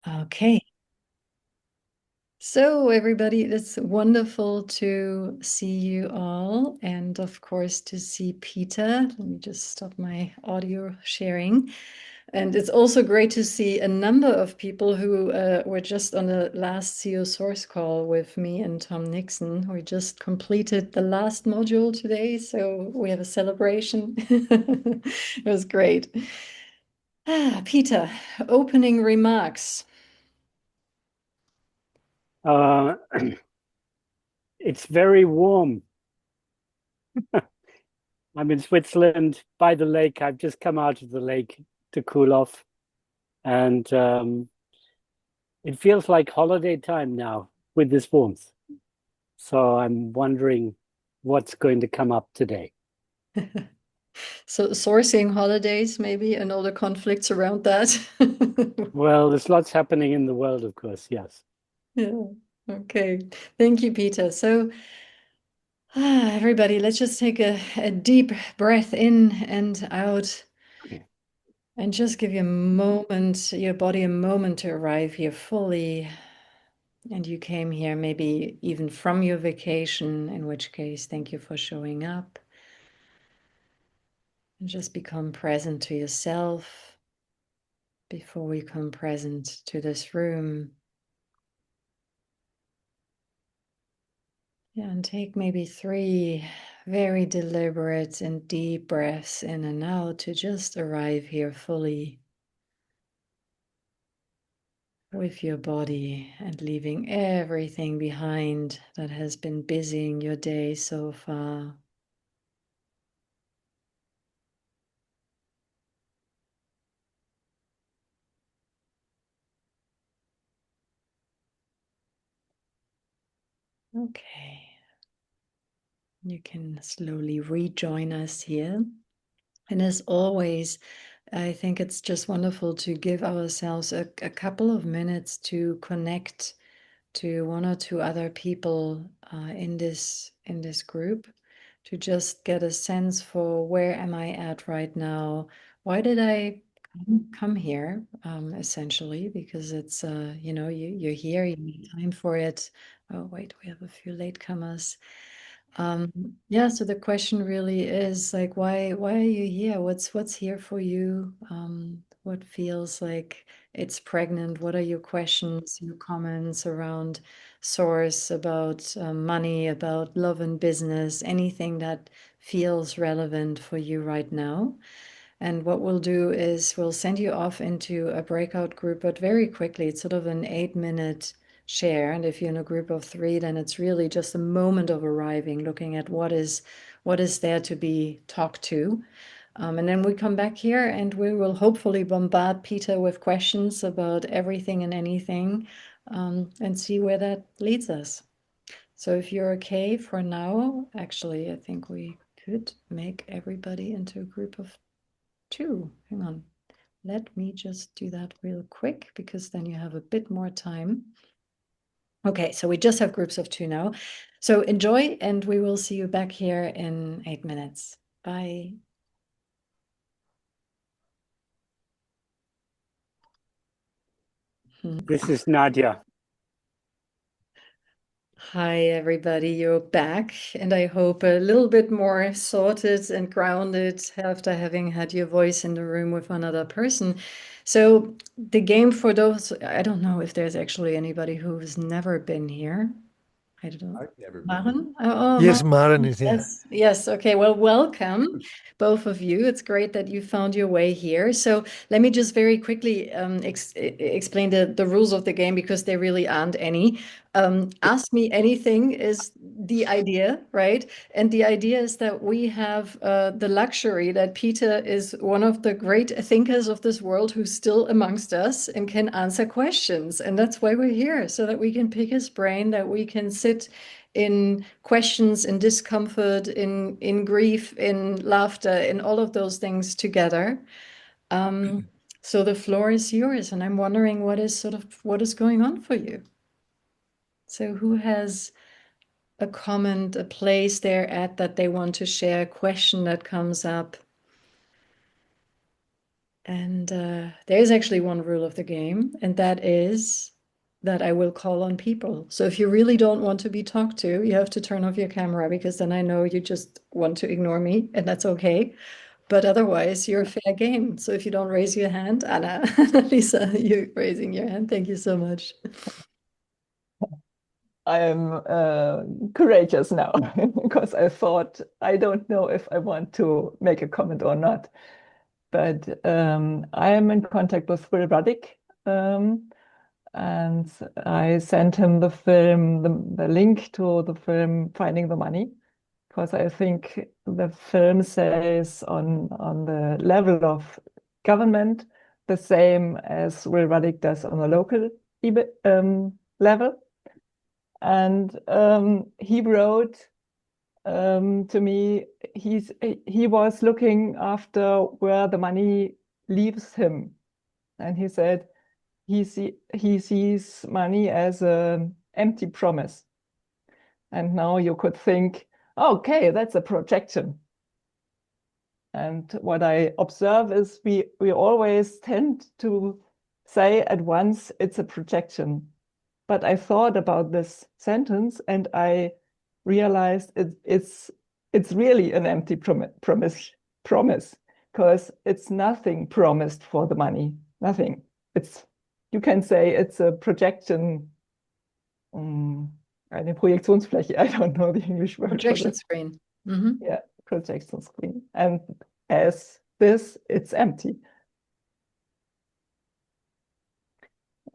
Okay. So, everybody, it's wonderful to see you all, and of course, to see Peter. Let me just stop my audio sharing. And it's also great to see a number of people who were just on the last CO source call with me and Tom Nixon. We just completed the last module today, so we have a celebration. It was great. Peter, opening remarks. Uh, it's very warm. I'm in Switzerland by the lake. I've just come out of the lake to cool off, and it feels like holiday time now with this warmth. So I'm wondering what's going to come up today. So sourcing holidays, maybe, and all the conflicts around that. Well, there's lots happening in the world, of course, yes. Yeah. Okay. Thank you, Peter. So, everybody, let's just take a deep breath in and out and just give your body a moment to arrive here fully. And you came here maybe even from your vacation, in which case, thank you for showing up. And just become present to yourself before we come present to this room. Yeah, and take maybe 3 very deliberate and deep breaths in and out to just arrive here fully with your body and leaving everything behind that has been busying your day so far. Okay. You can slowly rejoin us here. And as always, I think it's just wonderful to give ourselves a couple of minutes to connect to 1 or 2 other people in this group, to just get a sense for where am I at right now? Why did I come here? Essentially, because it's you're here, you need time for it. Oh wait, we have a few latecomers. Yeah, so the question really is like, why are you here? What's here for you? What feels like it's pregnant? What are your questions, your comments around source, about money, about love and business, anything that feels relevant for you right now? And what we'll do is we'll send you off into a breakout group, but very quickly. It's sort of an 8-minute share. And if you're in a group of 3, then it's really just a moment of arriving, looking at what is there to be talked to. And then we come back here and we will hopefully bombard Peter with questions about everything and anything, and see where that leads us. So if you're okay for now, actually, I think we could make everybody into a group of 2. Hang on. Let me just do that real quick because then you have a bit more time. Okay, so we just have groups of 2 now. So enjoy, and we will see you back here in 8 minutes. Bye. This is Nadia. Hi, everybody. You're back, and I hope a little bit more sorted and grounded after having had your voice in the room with another person. So, the game, for those, I don't know if there's actually anybody who's never been here. I don't know. I've never been here. Maren? Oh, Yes, Maren. Maren is here. Yes, yes. Okay. Well, welcome, both of you. It's great that you found your way here. So let me just very quickly explain the rules of the game because there really aren't any. Ask me anything is the idea, right? And the idea is that we have the luxury that Peter is one of the great thinkers of this world who's still amongst us and can answer questions. And that's why we're here, so that we can pick his brain, that we can sit in questions, in discomfort, in grief, in laughter, in all of those things together. So the floor is yours, and I'm wondering what is going on for you. So who has a comment, a place they're at that they want to share, a question that comes up? And there is actually one rule of the game, and that is that I will call on people. So if you really don't want to be talked to, you have to turn off your camera, because then I know you just want to ignore me, and that's okay. But otherwise, you're fair game. So if you don't raise your hand, Anna, Lisa, you're raising your hand. Thank you so much. I am courageous now because I thought, I don't know if I want to make a comment or not. But I am in contact with Will Ruddick, and I sent him the film, the link to the film Finding the Money, because I think the film says on the level of government the same as Will Ruddick does on the local level. And he wrote to me, he was looking after where the money leaves him. And he said he sees money as an empty promise. And now you could think, okay, that's a projection. And what I observe is we always tend to say at once it's a projection. But I thought about this sentence and I realized it's really an empty promise, because it's nothing promised for the money, nothing. You can say it's a projection, eine Projektionsfläche. I don't know the English word. Projection screen. Mm-hmm. Yeah, projection screen. And as this, it's empty.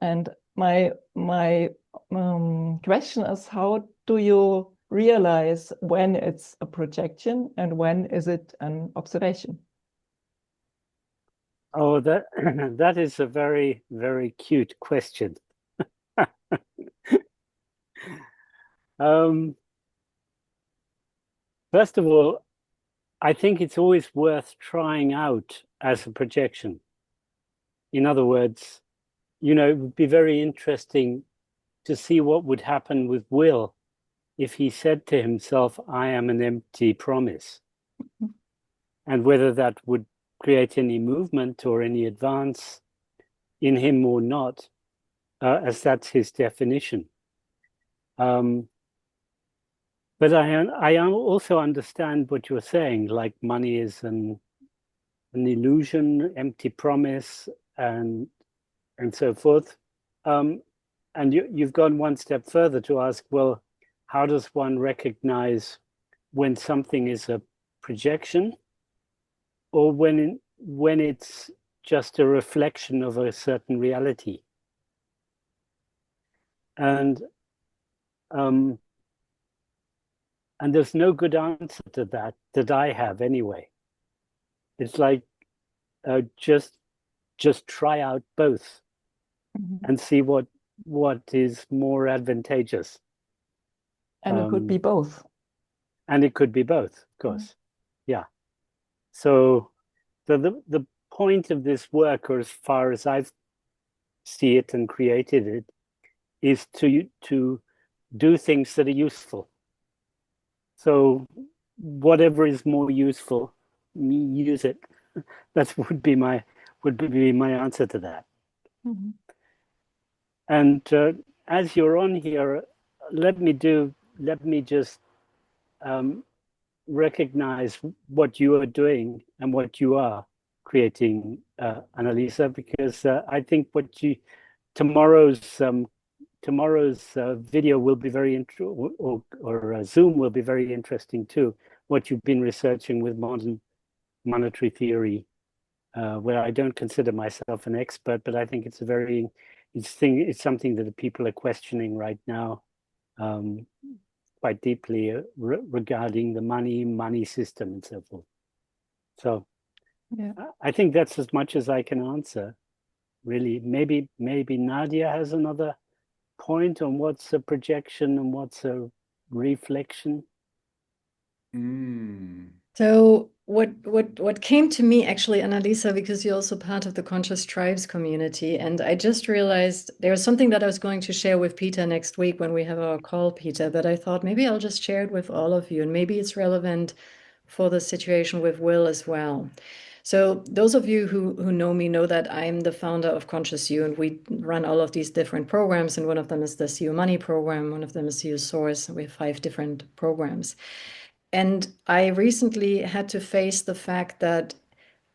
And my question is, how do you realize when it's a projection and when is it an observation? Oh, that is a very, very cute question. First of all, I think it's always worth trying out as a projection. In other words, it would be very interesting to see what would happen with Will if he said to himself, I am an empty promise, and whether that would create any movement or any advance in him or not, as that's his definition. But I also understand what you're saying, like money is an illusion, empty promise, and so forth. And you've gone one step further to ask, well, how does one recognize when something is a projection or when it's just a reflection of a certain reality? And there's no good answer to that I have anyway. It's like just try out both and see what is more advantageous. And it could be both. And it could be both, of course. Yeah. So the point of this work, or as far as I see it and created it, is to do things that are useful. So whatever is more useful, use it. That would be my answer to that. Mm-hmm. And as you're on here, let me just recognize what you are doing and what you are creating, Annalisa, because I think tomorrow's video will be very interesting, or Zoom will be very interesting too. What you've been researching with modern monetary theory, where I don't consider myself an expert, but I think it's something that the people are questioning right now, quite deeply, regarding the money system and so forth. So yeah. I think that's as much as I can answer, really. Maybe Nadia has another point on what's a projection and what's a reflection. So what came to me actually, Annalisa, because you're also part of the Conscious Tribes community, and I just realized there was something that I was going to share with Peter next week when we have our call, Peter, but I thought maybe I'll just share it with all of you, and maybe it's relevant for the situation with Will as well. So those of you who know me know that I'm the founder of ConsciousU, and we run all of these different programs. And one of them is the CU Money program. One of them is CU Source. We have 5 different programs. And I recently had to face the fact that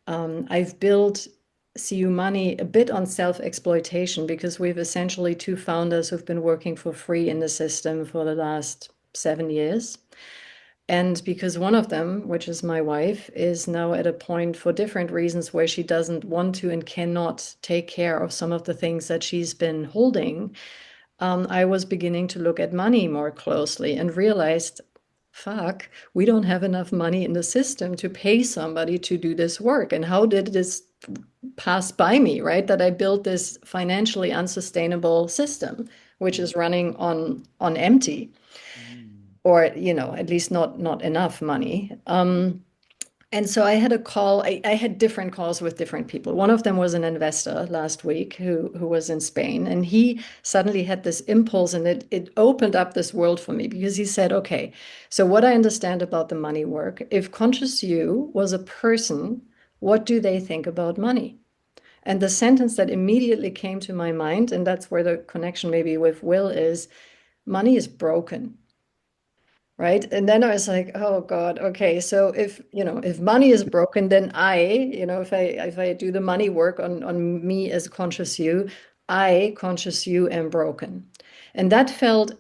I've built CU Money a bit on self-exploitation, because we've essentially 2 founders who've been working for free in the system for the last 7 years. And because one of them, which is my wife, is now at a point for different reasons where she doesn't want to and cannot take care of some of the things that she's been holding, I was beginning to look at money more closely and realized, fuck, we don't have enough money in the system to pay somebody to do this work. And how did this pass by me, right? That I built this financially unsustainable system, which is running on empty. Or, at least not enough money. And so I had a call. I had different calls with different people. One of them was an investor last week who was in Spain, and he suddenly had this impulse, and it opened up this world for me, because he said, okay, so what I understand about the money work, if ConsciousU was a person, what do they think about money? And the sentence that immediately came to my mind, and that's where the connection maybe with Will is, money is broken. Right. And then I was like, oh God, okay. So if money is broken, then if I do the money work on me as ConsciousU, ConsciousU, am broken. And that felt,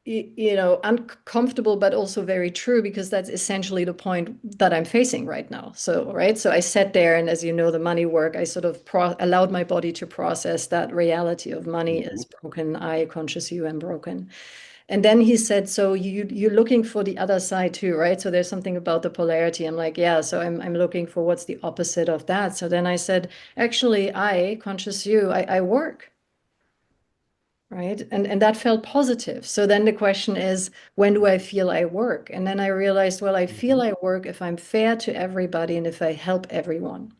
uncomfortable, but also very true, because that's essentially the point that I'm facing right now. So I sat there, and as you know, the money work, I sort of allowed my body to process that reality of money is broken. ConsciousU, am broken. And then he said, so you're looking for the other side too, right? So there's something about the polarity. I'm like, yeah, so I'm looking for what's the opposite of that. So then I said, actually, ConsciousU, I work, right? And that felt positive. So then the question is, when do I feel I work? And then I realized, well, I feel I work if I'm fair to everybody and if I help everyone.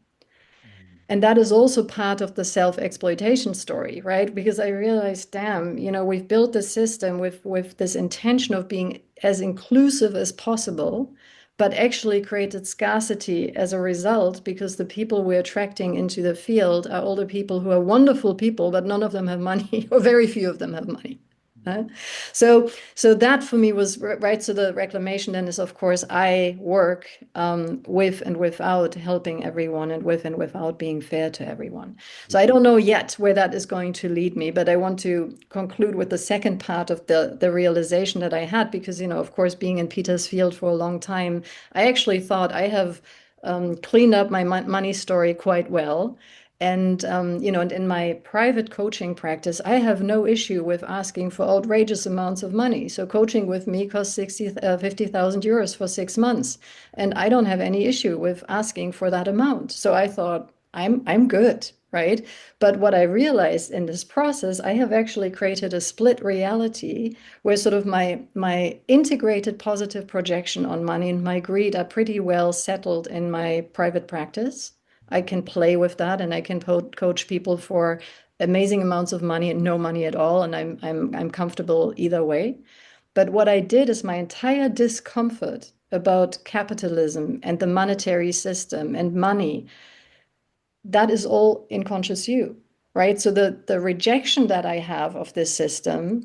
And that is also part of the self-exploitation story, right? Because I realized, damn, we've built this system with this intention of being as inclusive as possible, but actually created scarcity as a result, because the people we're attracting into the field are all the people who are wonderful people, but none of them have money, or very few of them have money. So that for me was right. So the reclamation then is, of course, I work with and without helping everyone, and with and without being fair to everyone. So I don't know yet where that is going to lead me, but I want to conclude with the second part of the realization that I had, because, of course, being in Peter's field for a long time, I actually thought I have cleaned up my money story quite well. And, and in my private coaching practice, I have no issue with asking for outrageous amounts of money. So coaching with me costs 50,000 euros for 6 months. And I don't have any issue with asking for that amount. So I thought, I'm good, right? But what I realized in this process, I have actually created a split reality where sort of my integrated positive projection on money and my greed are pretty well settled in my private practice. I can play with that, and I can coach people for amazing amounts of money and no money at all, and I'm comfortable either way. But what I did is my entire discomfort about capitalism and the monetary system and money, that is all in ConsciousU, right? So the rejection that I have of this system,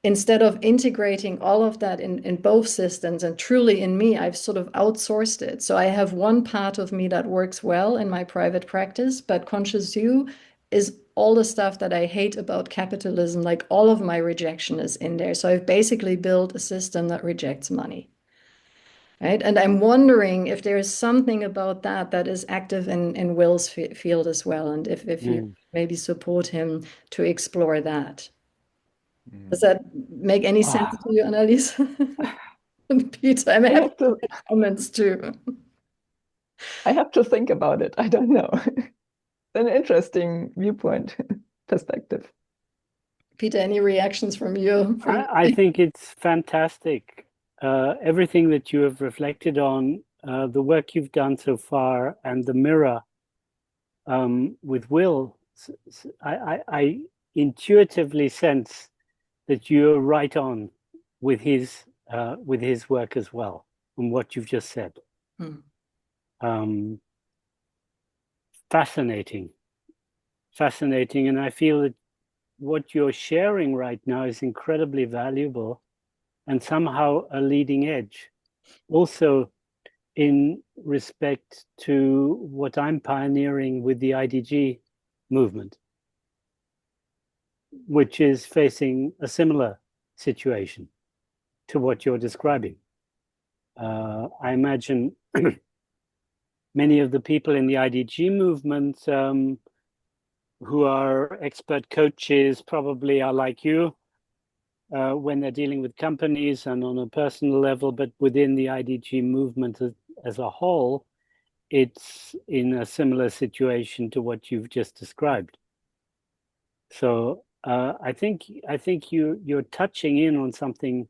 instead of integrating all of that in both systems and truly in me, I've sort of outsourced it. So I have one part of me that works well in my private practice, but ConsciousU is all the stuff that I hate about capitalism, like all of my rejection is in there. So I've basically built a system that rejects money. Right. And I'm wondering if there is something about that is active in Will's field as well. And if you maybe support him to explore that. Does that make any sense to you, Annalise? Peter, I may have comments too. I have to think about it. I don't know. An interesting viewpoint, perspective. Peter, any reactions from you? I think it's fantastic. Everything that you have reflected on, the work you've done so far, and the mirror with Will, I intuitively sense that you're right on with his work as well, and what you've just said. fascinating. And I feel that what you're sharing right now is incredibly valuable and somehow a leading edge. Also, in respect to what I'm pioneering with the IDG movement, which is facing a similar situation to what you're describing. I imagine many of the people in the IDG movement who are expert coaches probably are like you when they're dealing with companies and on a personal level, but within the IDG movement as a whole, it's in a similar situation to what you've just described. So I think you're touching in on something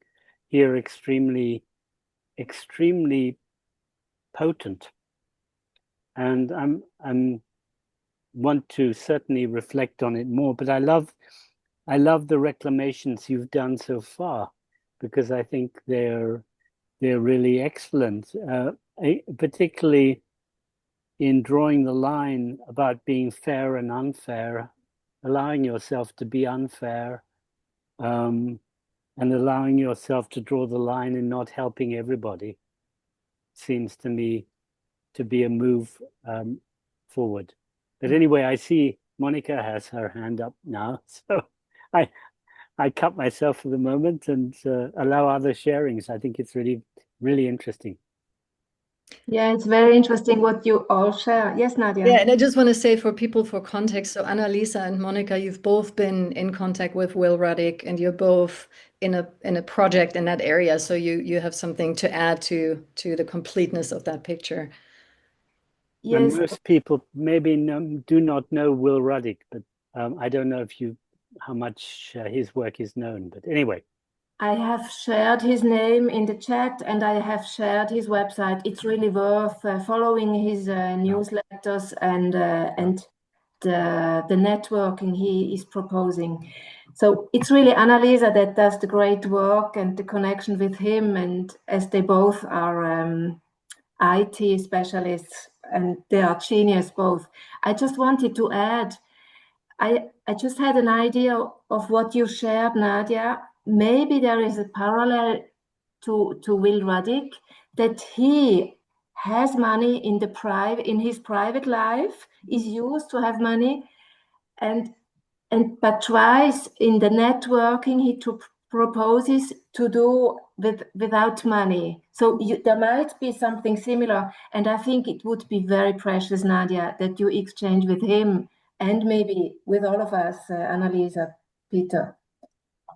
here extremely potent, and I'm want to certainly reflect on it more. But I love the reclamations you've done so far, because I think they're really excellent, particularly in drawing the line about being fair and unfair, allowing yourself to be unfair, and allowing yourself to draw the line and not helping everybody seems to me to be a move forward. But anyway, I see Monica has her hand up now, so I cut myself for the moment and allow other sharings. I think it's really interesting. Yeah, it's very interesting what you all share. Yes, Nadia. Yeah, and I just want to say for people for context, so Annalisa and Monica, you've both been in contact with Will Ruddick, and you're both in a project in that area. So you have something to add to the completeness of that picture. Yes. And most people maybe do not know Will Ruddick, but I don't know how much his work is known. But anyway. I have shared his name in the chat, and I have shared his website. It's really worth following his newsletters and the networking he is proposing. So it's really Annalisa that does the great work and the connection with him. And as they both are IT specialists and they are genius both, I just wanted to add, I just had an idea of what you shared, Nadia. Maybe there is a parallel to Will Ruddick, that he has money in his private life, is used to have money, but tries in the networking he proposes to do without money. So there might be something similar, and I think it would be very precious, Nadia, that you exchange with him and maybe with all of us, Annalisa, Peter.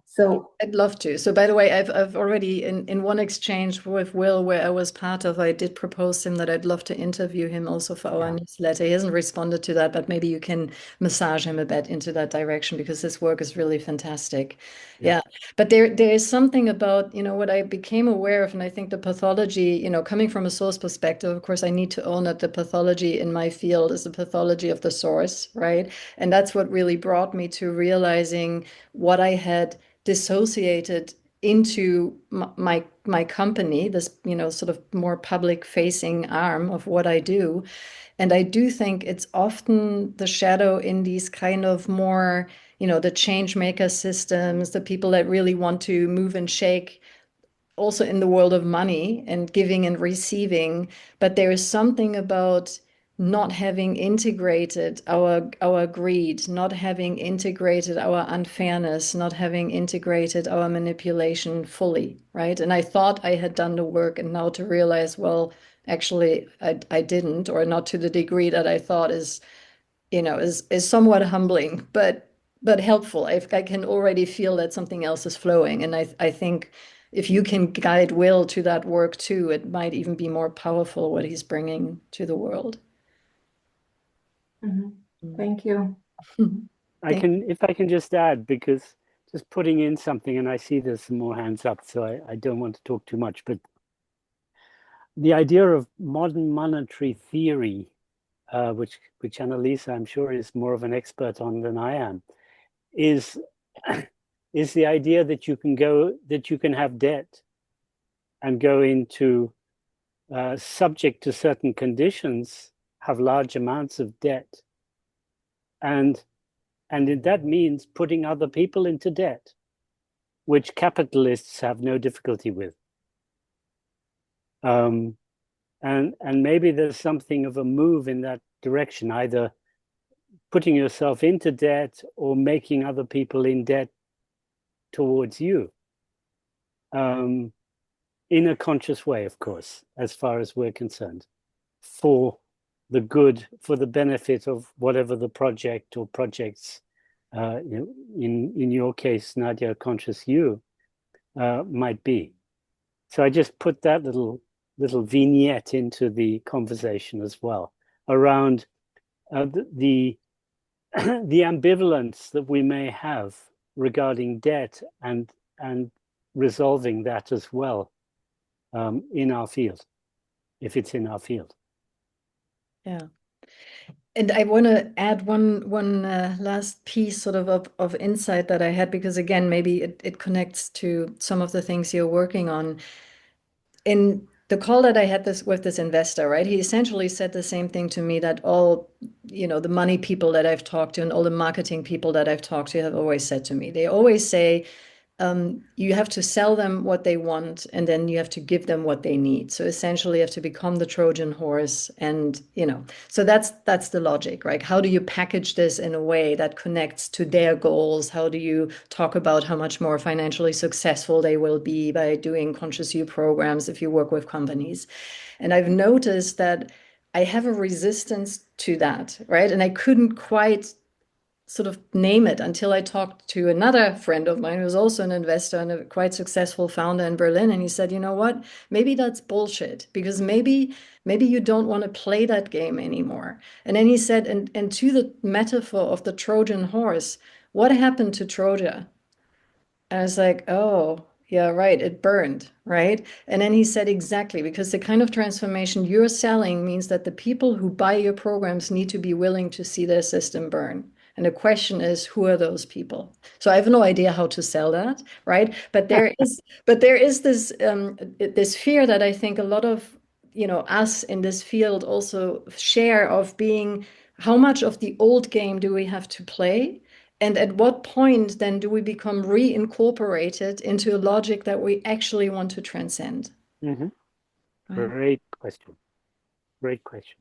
So I'd love to. So by the way, I've already in one exchange with Will where I was part of, I did propose him that I'd love to interview him also for our newsletter. He hasn't responded to that, but maybe you can massage him a bit into that direction because his work is really fantastic. Yeah. But there is something about, what I became aware of, and I think the pathology, coming from a source perspective, of course, I need to own that the pathology in my field is the pathology of the source, right? And that's what really brought me to realizing what I had dissociated into my company, this sort of more public facing arm of what I do. And I do think it's often the shadow in these kind of more, the change maker systems, the people that really want to move and shake, also in the world of money and giving and receiving. But there is something about not having integrated our greed, not having integrated our unfairness, not having integrated our manipulation fully, right? And I thought I had done the work, and now to realize, well, actually I didn't, or not to the degree that I thought is somewhat humbling, but helpful. I can already feel that something else is flowing. And I think if you can guide Will to that work too, it might even be more powerful what he's bringing to the world. Thank you. If I can just add, because just putting in something, and I see there's some more hands up, so I don't want to talk too much, but the idea of modern monetary theory, which Annalisa, I'm sure, is more of an expert on than I am, is the idea that you can have debt and go into subject to certain conditions, have large amounts of debt. And that means putting other people into debt, which capitalists have no difficulty with. And maybe there's something of a move in that direction, either putting yourself into debt or making other people in debt towards you. In a conscious way, of course, as far as we're concerned, for the good, for the benefit of whatever the project or projects, in your case, Nadia, ConsciousSU, might be. So I just put that little vignette into the conversation as well, around the ambivalence that we may have regarding debt and resolving that as well. In our field, if it's in our field. Yeah. And I want to add one last piece sort of insight that I had, because again, maybe it connects to some of the things you're working on. In the call that I had with this investor, right? He essentially said the same thing to me that all, the money people that I've talked to and all the marketing people that I've talked to have always said to me. They always say, you have to sell them what they want, and then you have to give them what they need. So essentially, you have to become the Trojan horse, and so that's the logic, right? How do you package this in a way that connects to their goals? How do you talk about how much more financially successful they will be by doing ConsciousU programs if you work with companies? And I've noticed that I have a resistance to that, right? And I couldn't quite sort of name it until I talked to another friend of mine who's also an investor and a quite successful founder in Berlin. And he said, you know what, maybe that's bullshit, because maybe you don't want to play that game anymore. And then he said, and to the metaphor of the Trojan horse, what happened to Troja? And I was like, oh, yeah, right, it burned, right? And then he said, exactly, because the kind of transformation you're selling means that the people who buy your programs need to be willing to see their system burn. And the question is, who are those people? So I have no idea how to sell that, right? But there is this fear that I think a lot of us in this field also share, of being, how much of the old game do we have to play? And at what point then do we become reincorporated into a logic that we actually want to transcend? Mm-hmm. Right. Great question. Great question.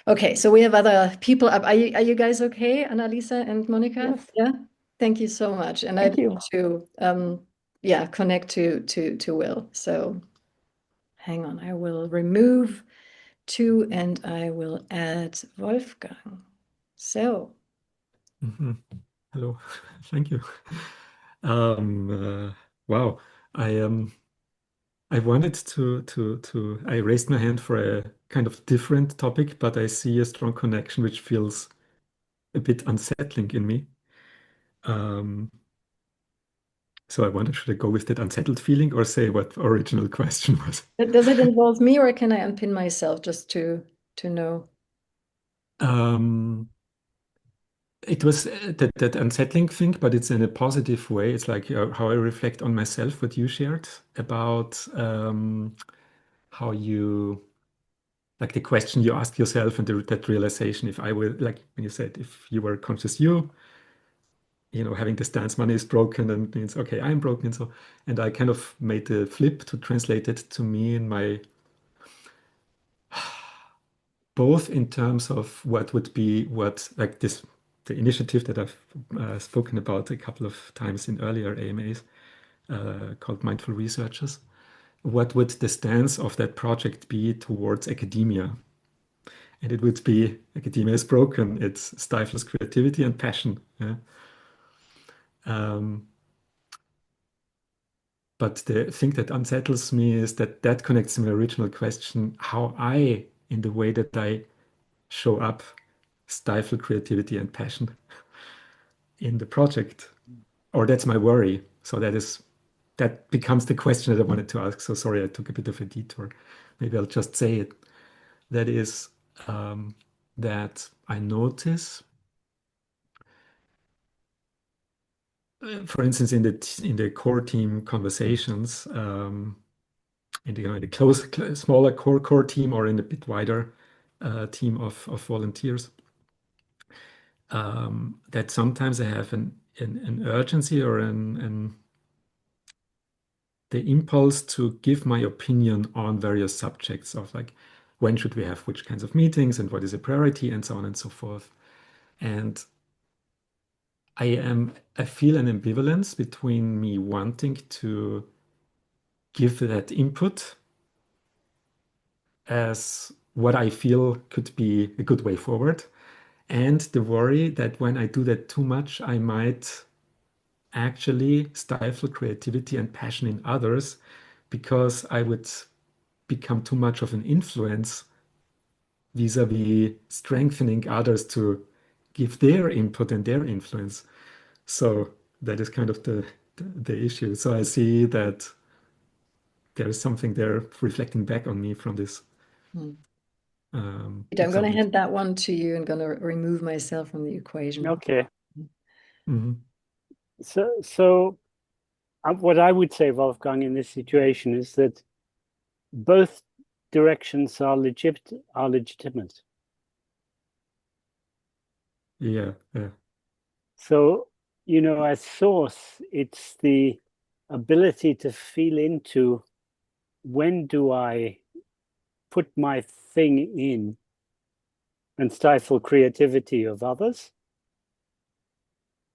Okay, so we have other people up. Are you guys okay, Annalisa and Monica? Yes. Yeah. Thank you so much. And Thank I'd you. love to connect to Will. So hang on, I will remove two and I will add Wolfgang. So Hello, thank you. Wow, I wanted to I raised my hand for a kind of different topic, but I see a strong connection which feels a bit unsettling in me. So I wondered, should I go with that unsettled feeling or say what the original question was? does it involve me, or can I unpin myself just to know? It was that unsettling thing, but it's in a positive way. It's like how I reflect on myself, what you shared about how you, like the question you ask yourself and that realization, if I were, like when you said, if you were conscious you, having the stance money is broken and means, okay, I'm broken. And I kind of made the flip to translate it to me in my, both in terms of what would be like this, the initiative that I've spoken about a couple of times in earlier AMAs, called Mindful Researchers. What would the stance of that project be towards academia? And it would be, academia is broken. It stifles creativity and passion. Yeah? But the thing that unsettles me is that connects to my original question, how I, in the way that I show up, stifle creativity and passion in the project. Or that's my worry. So that becomes the question that I wanted to ask. So sorry, I took a bit of a detour. Maybe I'll just say it. That is that I notice, for instance, in the core team conversations, in a close, smaller core team or in a bit wider team of volunteers. That sometimes I have an urgency or the impulse to give my opinion on various subjects of like when should we have which kinds of meetings and what is a priority and so on and so forth. And I feel an ambivalence between me wanting to give that input as what I feel could be a good way forward, and the worry that when I do that too much, I might actually stifle creativity and passion in others because I would become too much of an influence vis-a-vis strengthening others to give their input and their influence. So that is kind of the issue. So I see that there is something there reflecting back on me from this. I'm going to hand that one to you and going to remove myself from the equation. Okay. Mm-hmm. So what I would say, Wolfgang, in this situation is that both directions are legitimate. Yeah. So, as source, it's the ability to feel into when do I put my thing in and stifle creativity of others?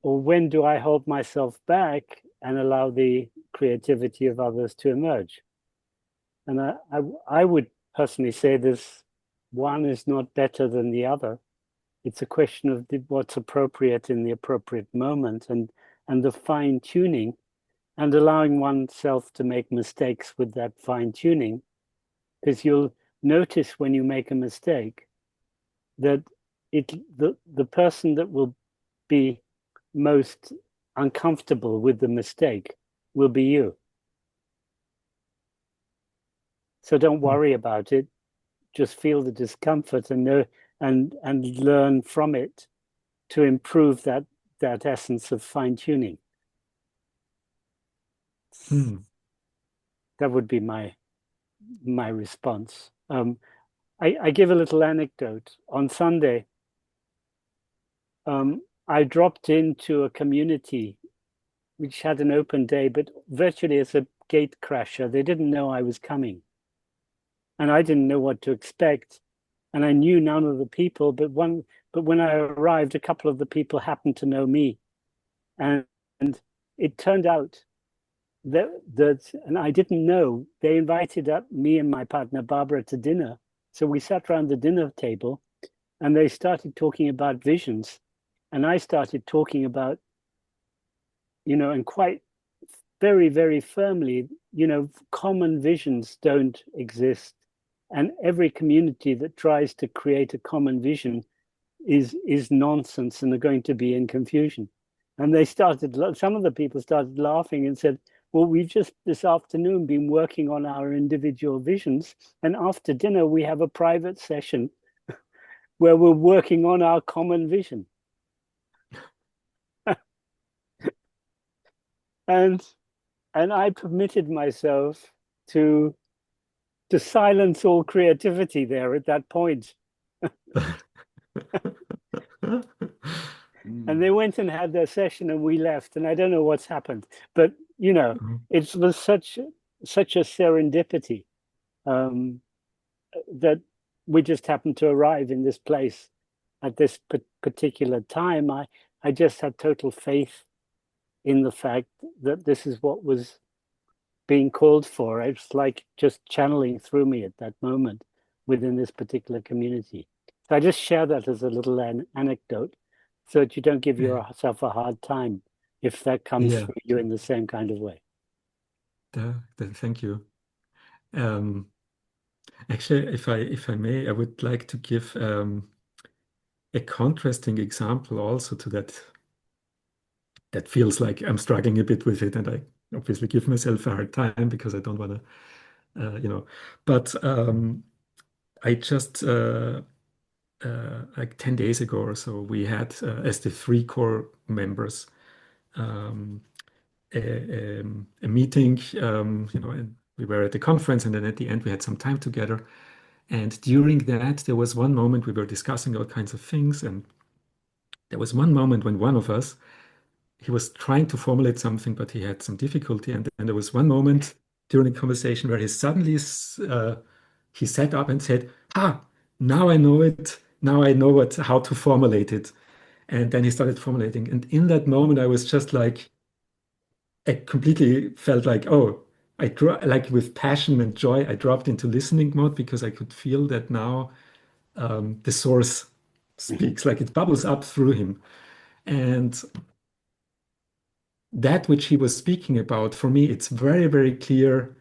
Or when do I hold myself back and allow the creativity of others to emerge? And I would personally say this one is not better than the other. It's a question of what's appropriate in the appropriate moment and the fine tuning and allowing oneself to make mistakes with that fine tuning. Because you'll notice when you make a mistake that the person that will be most uncomfortable with the mistake will be you. So don't worry about it. Just feel the discomfort and know and learn from it to improve that essence of fine-tuning. That would be my response. I give a little anecdote. On Sunday, I dropped into a community which had an open day, but virtually as a gate crasher. They didn't know I was coming. And I didn't know what to expect. And I knew none of the people, but when I arrived, a couple of the people happened to know me. And it turned out that and I didn't know, they invited up me and my partner Barbara to dinner. So we sat around the dinner table and they started talking about visions. And I started talking about, and quite very, very firmly, common visions don't exist. And every community that tries to create a common vision is nonsense and are going to be in confusion. And some of the people started laughing and said, well, we've just this afternoon been working on our individual visions. And after dinner, we have a private session where we're working on our common vision. And I permitted myself to silence all creativity there at that point. And they went and had their session and we left, and I don't know what's happened, but it was such a serendipity that we just happened to arrive in this place at this particular time. I just had total faith in the fact that this is what was being called for. It's like just channeling through me at that moment within this particular community. So I just share that as a little anecdote so that you don't give yourself a hard time if that comes through you in the same kind of way. Thank you. Actually, if I may, I would like to give a contrasting example also to that. That feels like I'm struggling a bit with it, and I obviously give myself a hard time because I don't want to, But I just like 10 days ago or so, we had as the 3 core members a meeting, and we were at the conference, and then at the end we had some time together. And during that, there was one moment we were discussing all kinds of things, and there was one moment when one of us, he was trying to formulate something, but he had some difficulty. And then there was one moment during the conversation where he suddenly he sat up and said, "Ah, now I know it. Now I know how to formulate it." And then he started formulating. And in that moment, I was just like, I completely felt like, oh, like with passion and joy, I dropped into listening mode because I could feel that now the source speaks, like it bubbles up through him. And that which he was speaking about, for me, it's very, very clear.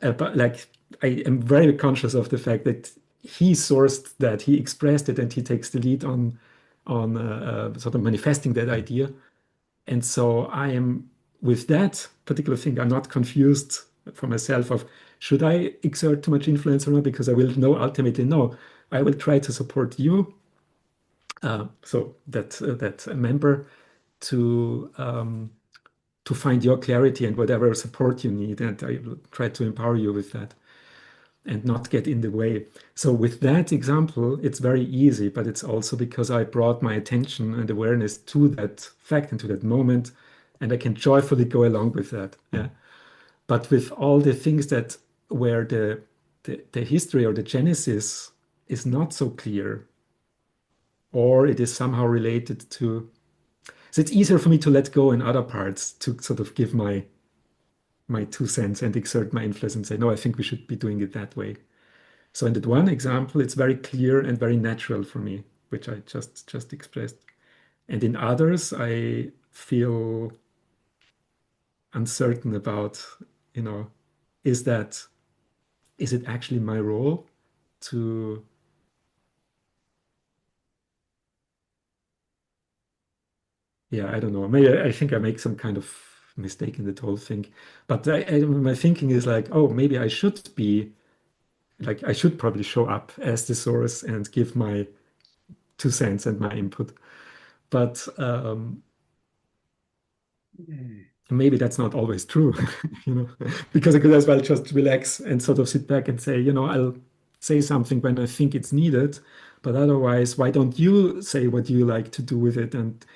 But like, I am very conscious of the fact that he sourced that, he expressed it, and he takes the lead on sort of manifesting that idea. And so I am, with that particular thing, I'm not confused for myself of should I exert too much influence or not, because I will know ultimately, no, I will try to support you, so that member, to find your clarity and whatever support you need, and I will try to empower you with that and not get in the way. So with that example, it's very easy, but it's also because I brought my attention and awareness to that fact and to that moment, and I can joyfully go along with that. Yeah. But with all the things that where the history or the genesis is not so clear, or it is somehow related to, so it's easier for me to let go in other parts to sort of give my 2 cents and exert my influence and say, no, I think we should be doing it that way. So in that one example, it's very clear and very natural for me, which I just expressed. And in others, I feel uncertain about, is it actually my role to, yeah, I don't know. Maybe I think I make some kind of mistake in the whole thing. But my thinking is like, oh, maybe I should be, like, I should probably show up as the source and give my 2 cents and my input. But maybe that's not always true, because I could as well just relax and sort of sit back and say, I'll say something when I think it's needed, but otherwise, why don't you say what you like to do with it, and,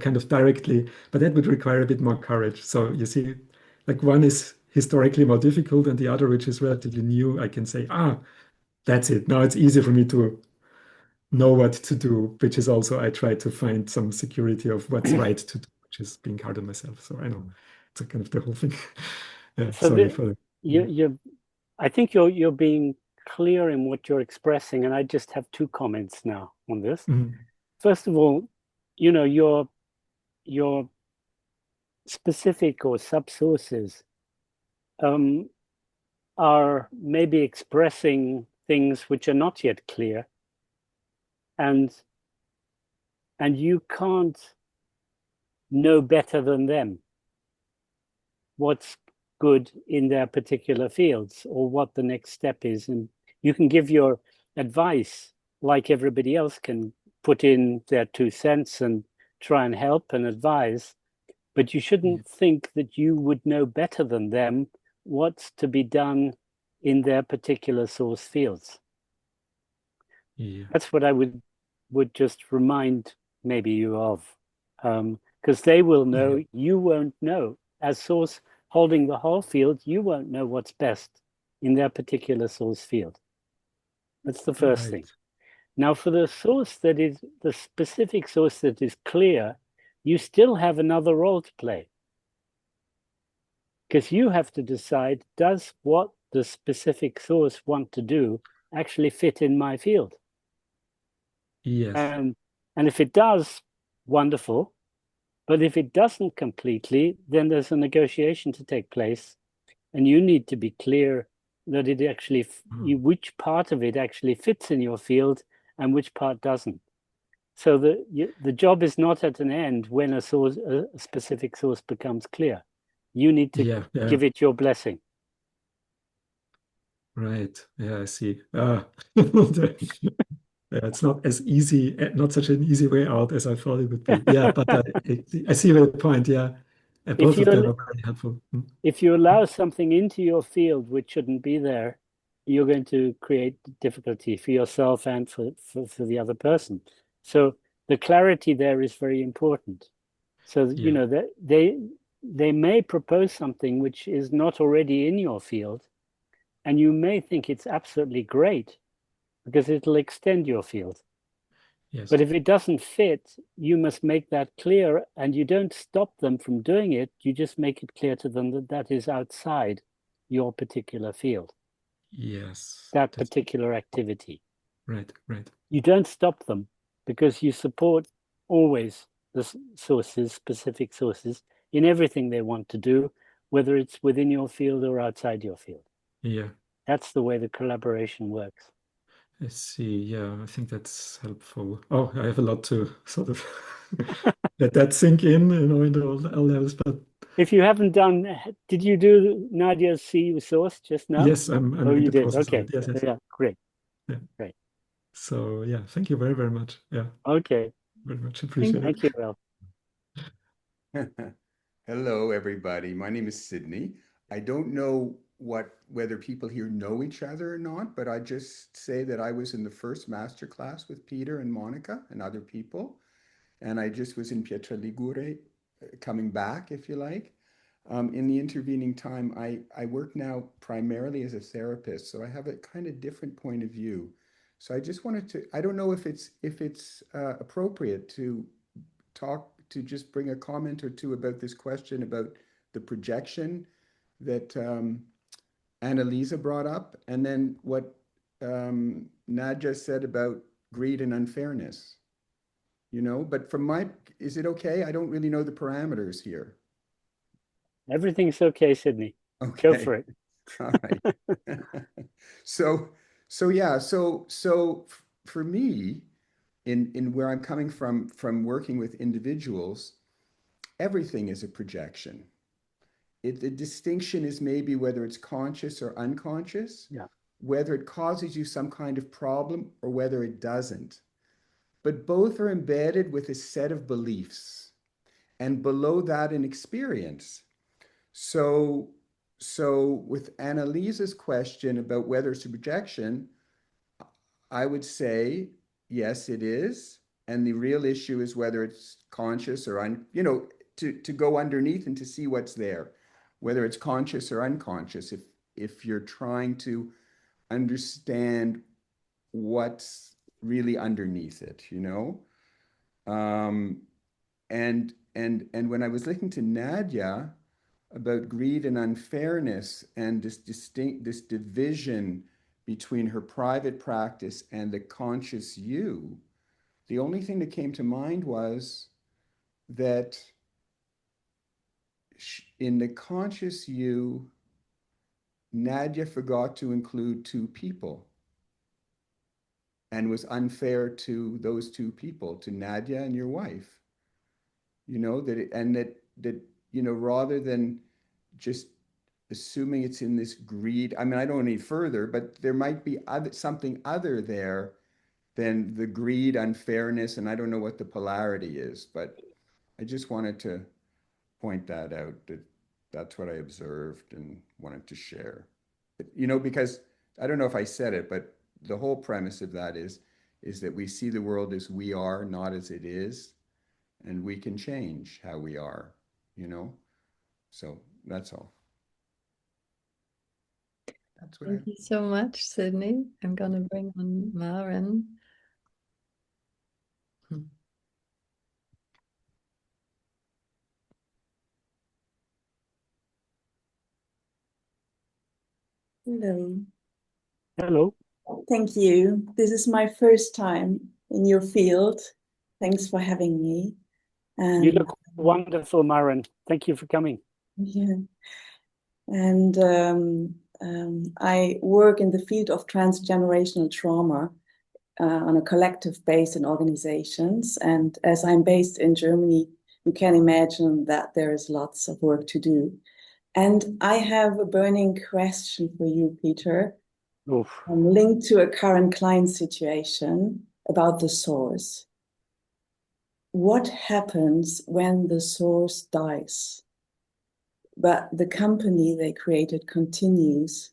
kind of directly, but that would require a bit more courage. So you see, like one is historically more difficult and the other, which is relatively new, I can say, that's it. Now it's easy for me to know what to do, which is also, I try to find some security of what's right to do, which is being hard on myself. So I know it's a kind of the whole thing. Yeah, So sorry for that. I think you're being clear in what you're expressing, and I just have 2 comments now on this. First of all, your specific or subsources are maybe expressing things which are not yet clear, and you can't know better than them what's good in their particular fields or what the next step is. And you can give your advice like everybody else can put in their 2 cents and try and help and advise, but you shouldn't think that you would know better than them what's to be done in their particular source fields. Yeah. That's what I would just remind maybe you of, because they will know, you won't know. As source holding the whole field, you won't know what's best in their particular source field. That's the first thing. Now, for the source that is the specific source that is clear, you still have another role to play. Because you have to decide, does what the specific source want to do actually fit in my field? Yes. And if it does, wonderful. But if it doesn't completely, then there's a negotiation to take place. And you need to be clear that it actually, which part of it actually fits in your field and which part doesn't. So the job is not at an end when a specific source becomes clear. You need to give it your blessing. Right. Yeah, I see. It's not as easy, not such an easy way out as I thought it would be. Yeah, but I see the point. Yeah. Both of them are very helpful. If you allow something into your field which shouldn't be there, you're going to create difficulty for yourself and for the other person. So the clarity there is very important. So Yeah. you know that they may propose something which is not already in your field, and you may think it's absolutely great because it'll extend your field. Yes. But if it doesn't fit, you must make that clear, and you don't stop them from doing it. You just make it clear to them that that is outside your particular field, Yes. that That's particular activity. right. You don't stop them because you support always the sources, specific sources, in everything they want to do, whether it's within your field or outside your field. Yeah. That's the way the collaboration works. I see. Yeah, I think that's helpful. Oh, I have a lot to sort of let that sink in, in all levels. But If you haven't done, did you do Nadia's C source just now? yes, I'm Oh, in you the did. process Okay. of it. Yes, yes. Yeah, great. Yeah. Great. So yeah, thank you very, very much. Yeah, Okay. very much appreciate Thank you, Will. Hello, everybody. My name is Sydney. I don't know whether people here know each other or not, but I just say that I was in the first master class with Peter and Monica and other people, and I just was in Pietra Ligure, coming back, if you like. In the intervening time, I work now primarily as a therapist, so I have a kind of different point of view. So I just wanted to, I don't know if it's appropriate to just bring a comment or two about this question about the projection that Annalisa brought up, and then what Nadja said about greed and unfairness. But is it okay? I don't really know the parameters here. Everything's okay, Sydney. Okay. Go for it. All right. So for me, in where I'm coming from working with individuals, everything is a projection. The distinction is maybe whether it's conscious or unconscious, Yeah. whether it causes you some kind of problem or whether it doesn't. But both are embedded with a set of beliefs, and below that an experience. So with Annalisa's question about whether it's a projection, I would say, yes, it is. And the real issue is whether it's conscious or to go underneath and to see what's there, whether it's conscious or unconscious, if you're trying to understand what's really underneath it, and when I was listening to Nadia about greed and unfairness and this division between her private practice and the ConsciousU, the only thing that came to mind was that in the ConsciousU, Nadia forgot to include two people and was unfair to those two people, to Nadia and your wife. Rather than just assuming it's in this greed, I mean, I don't know any further, but there might be something other there than the greed, unfairness, and I don't know what the polarity is, but I just wanted to point that out, that's what I observed and wanted to share. Because I don't know if I said it, but the whole premise of that is that we see the world as we are, not as it is, and we can change how we are, So that's all. That's what Thank you so much, Sydney. I'm going to bring on Maren. Hello. Hello. Thank you. This is my first time in your field. Thanks for having me. And you look wonderful, Maren. Thank you for coming. Yeah. And I work in the field of transgenerational trauma on a collective base in organizations. And as I'm based in Germany, you can imagine that there is lots of work to do. And I have a burning question for you, Peter, linked to a current client situation about the source. What happens when the source dies? but the company they created continues,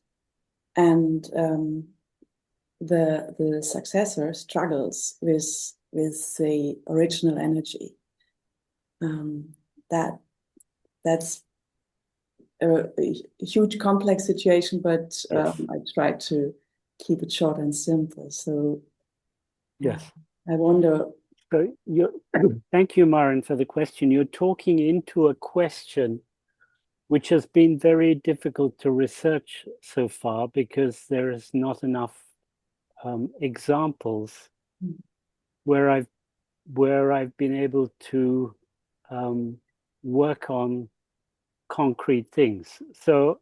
and the successor struggles with the original energy. That's a huge complex situation, but Yes. I try to keep it short and simple. So Yes. I wonder. So thank you, Maren, for the question. You're talking into a question which has been very difficult to research so far because there is not enough examples where I've been able to work on concrete things. So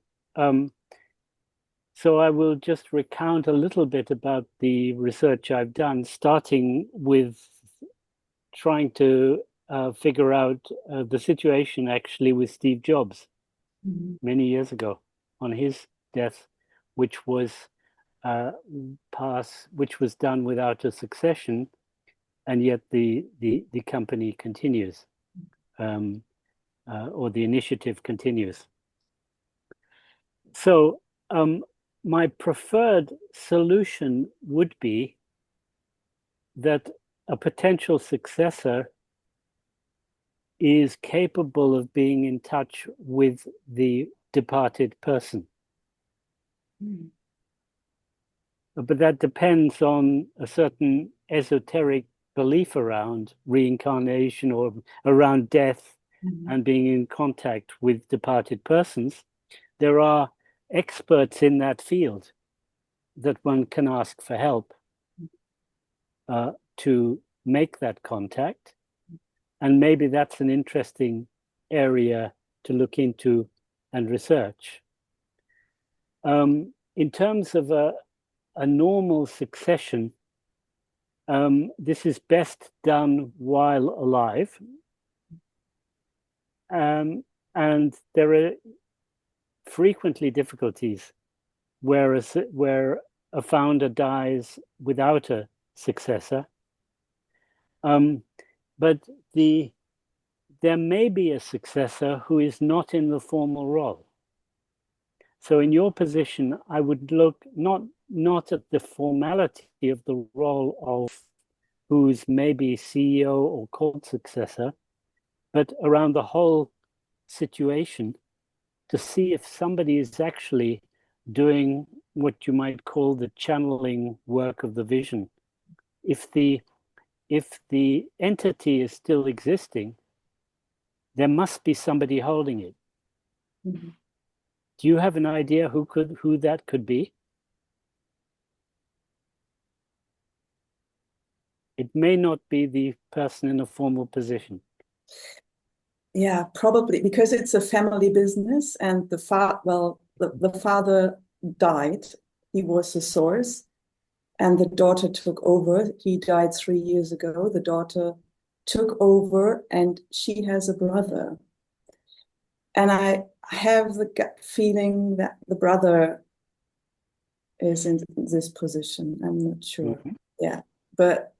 so I will just recount a little bit about the research I've done, starting with trying to figure out the situation actually with Steve Jobs many years ago on his death, which was done without a succession, and yet the company continues, or the initiative continues. So my preferred solution would be that a potential successor is capable of being in touch with the departed person. But that depends on a certain esoteric belief around reincarnation or around death and being in contact with departed persons. There are experts in that field that one can ask for help to make that contact. And maybe that's an interesting area to look into and research. In terms of a normal succession, this is best done while alive. And there are frequently difficulties where a founder dies without a successor. But there may be a successor who is not in the formal role. So in your position, I would look not at the formality of the role of who's maybe CEO or called successor, but around the whole situation to see if somebody is actually doing what you might call the channeling work of the vision. If the entity is still existing, there must be somebody holding it. Do you have an idea who that could be? It may not be the person in a formal position. Yeah, probably because it's a family business, and the father died. He was the source, and the daughter took over. He died 3 years ago. The daughter took over, and she has a brother. And I have the gut feeling that the brother is in this position. I'm not sure. Yeah, but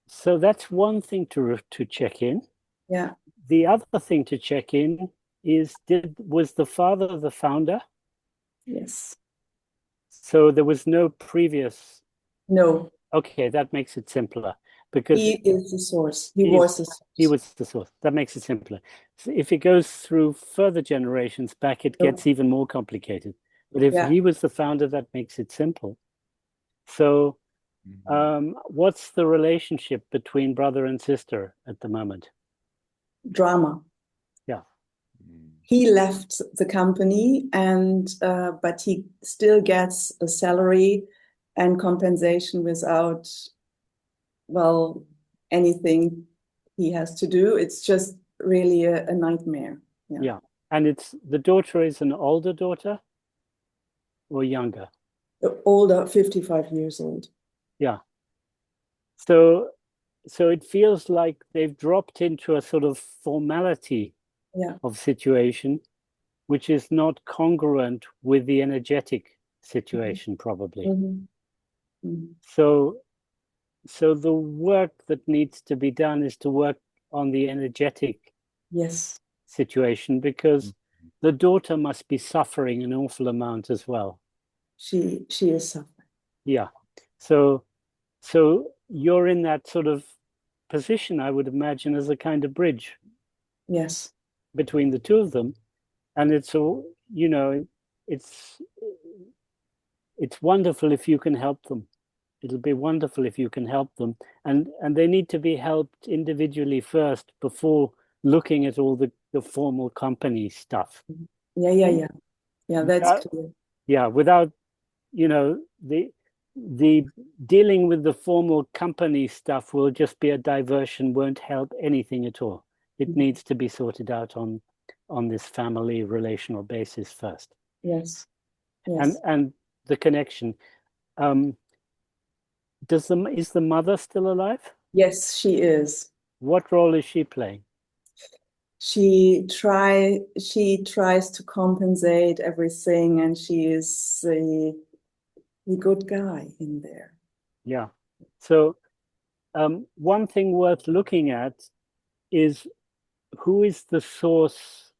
so that's one thing to check in. Yeah. The other thing to check in is, was the father the founder? Yes. So there was no previous. No. Okay, that makes it simpler because he is the source. He was the source. He was the source. That makes it simpler. So if it goes through further generations back, it gets even more complicated. But if he was the founder, that makes it simple. So what's the relationship between brother and sister at the moment? Drama. Yeah. He left the company, and but he still gets a salary and compensation without, well, anything he has to do. It's just really a nightmare. Yeah. And it's the daughter is an older daughter or younger? Older, 55 years old. Yeah. So it feels like they've dropped into a sort of formality of situation, which is not congruent with the energetic situation, probably. So the work that needs to be done is to work on the energetic situation, because the daughter must be suffering an awful amount as well. She is suffering. Yeah. So you're in that sort of position, I would imagine, as a kind of bridge. Yes. Between the two of them. And it's all, you know, it's wonderful if you can help them. It'll be wonderful if you can help them. And they need to be helped individually first before looking at all the formal company stuff. Yeah, that's clear. Yeah, without, you know, the dealing with the formal company stuff will just be a diversion, won't help anything at all. It needs to be sorted out on this family relational basis first. Yes. And the connection. Is the mother still alive? Yes, she is. What role is she playing? She tries to compensate everything, and she is the good guy in there. Yeah. So one thing worth looking at is who was the source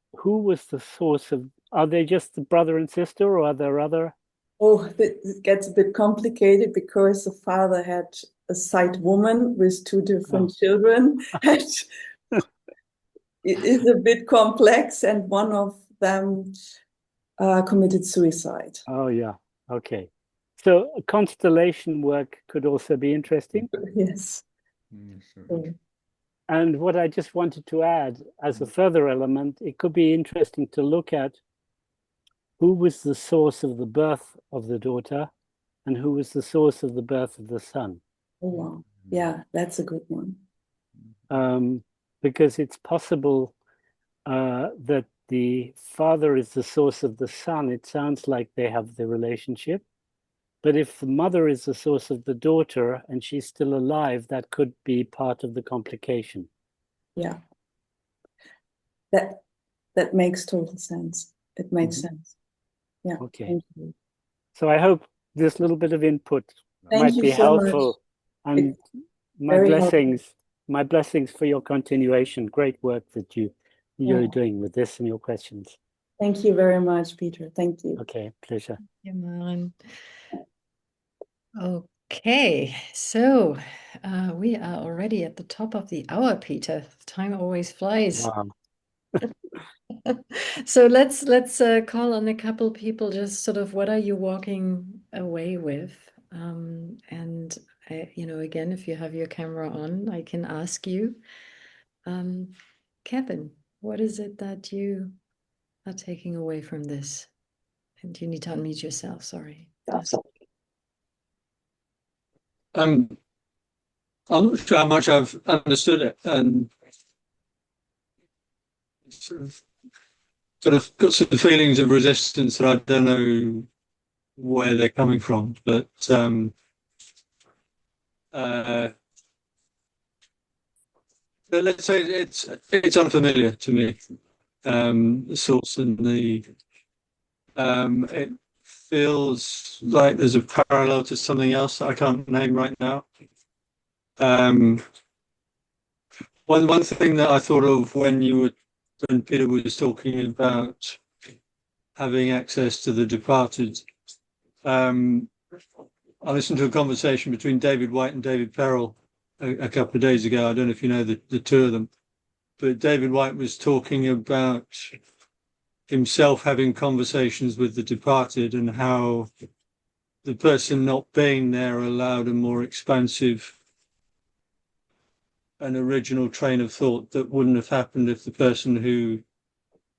of, are they just the brother and sister, or are there other? Oh, it gets a bit complicated because the father had a side woman with two different children. It is a bit complex, and one of them committed suicide. Oh, yeah. Okay. So constellation work could also be interesting. Yes. And what I just wanted to add as a further element, it could be interesting to look at who was the source of the birth of the daughter and who was the source of the birth of the son. Oh, wow. Yeah, that's a good one. Because it's possible that the father is the source of the son. It sounds like they have the relationship. But if the mother is the source of the daughter and she's still alive, that could be part of the complication. Yeah. That makes total sense. It makes sense. Yeah. Okay. Thank you. So I hope this little bit of input might be so helpful. Much. And my blessings for your continuation. Great work that you're doing with this and your questions. Thank you very much, Peter. Thank you. Okay, pleasure. Thank you, Maren. Okay, so we are already at the top of the hour, Peter. Time always flies. Wow. So let's call on a couple people. Just sort of, what are you walking away with? And you know, again, if you have your camera on, I can ask you, Kevin, what is it that you are taking away from this? And you need to unmute yourself. Sorry. Yes. I'm not sure how much I've understood it, and sort of got some feelings of resistance that I don't know where they're coming from, but let's say it's unfamiliar to me. The source and the it feels like there's a parallel to something else that I can't name right now. One thing that I thought of when Peter was talking about having access to the departed, I listened to a conversation between David White and David Perrell a couple of days ago. I don't know if you know the two of them, but David White was talking about himself having conversations with the departed and how the person not being there allowed a more expansive and original train of thought that wouldn't have happened if the person who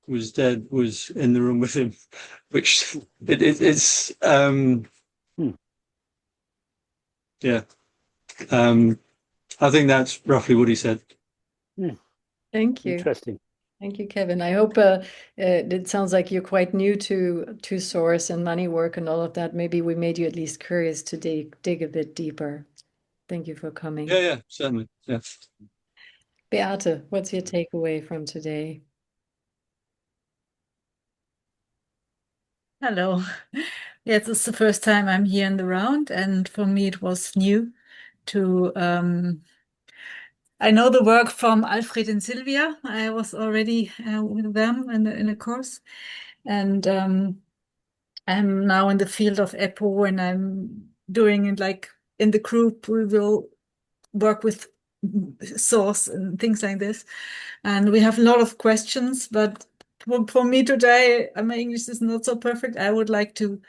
was dead was in the room with him, which it's yeah. I think that's roughly what he said. Thank you. Interesting. Thank you, Kevin. I hope it sounds like you're quite new to source and money work and all of that. Maybe we made you at least curious to dig a bit deeper. Thank you for coming. Yeah, certainly. Yeah. Beate, what's your takeaway from today? Hello. Yes, it's the first time I'm here in the round, and for me it was new to I know the work from Alfred and Sylvia. I was already with them in a course, and I'm now in the field of EPO, and I'm doing it like in the group. We will work with source and things like this, and we have a lot of questions. But for me today, my English is not so perfect. I would like to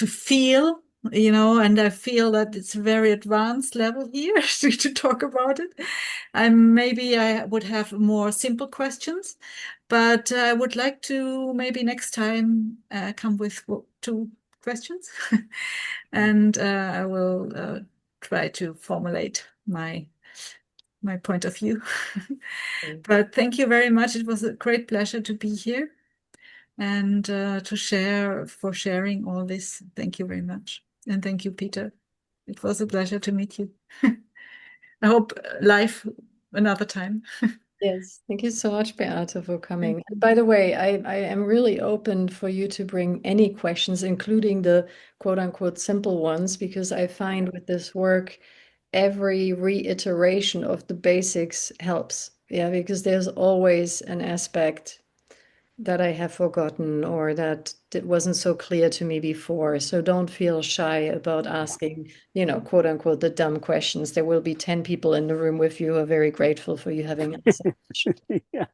feel, and I feel that it's a very advanced level here to talk about it. Maybe I would have more simple questions, but I would like to maybe next time come with 2 questions, and I will try to formulate my point of view. But thank you very much. It was a great pleasure to be here and for sharing all this. Thank you very much. And thank you, Peter. It was a pleasure to meet you. I hope live another time. Yes, thank you so much, Beate, for coming. And by the way, I am really open for you to bring any questions, including the quote unquote simple ones, because I find with this work, every reiteration of the basics helps. Yeah, because there's always an aspect that I have forgotten or that wasn't so clear to me before. So don't feel shy about asking, quote unquote, the dumb questions. There will be 10 people in the room with you who are very grateful for you having answered. Yeah.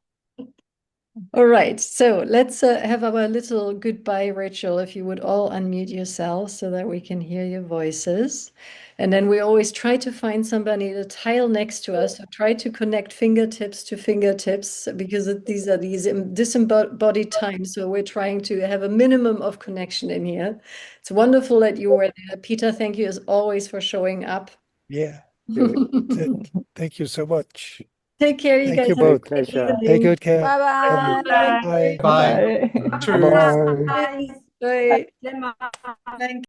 All right, so let's have our little goodbye ritual. If you would all unmute yourselves so that we can hear your voices. And then we always try to find somebody to tile next to us. So try to connect fingertips to fingertips because these are these disembodied times. So we're trying to have a minimum of connection in here. It's wonderful that you were there. Peter, thank you as always for showing up. Yeah. Thank you so much. Take care, you Thank guys. you Have a both. great Pleasure. evening. Take good care. Bye-bye. Bye. Bye. Bye. Bye. Bye. Bye. Bye. Bye. Thank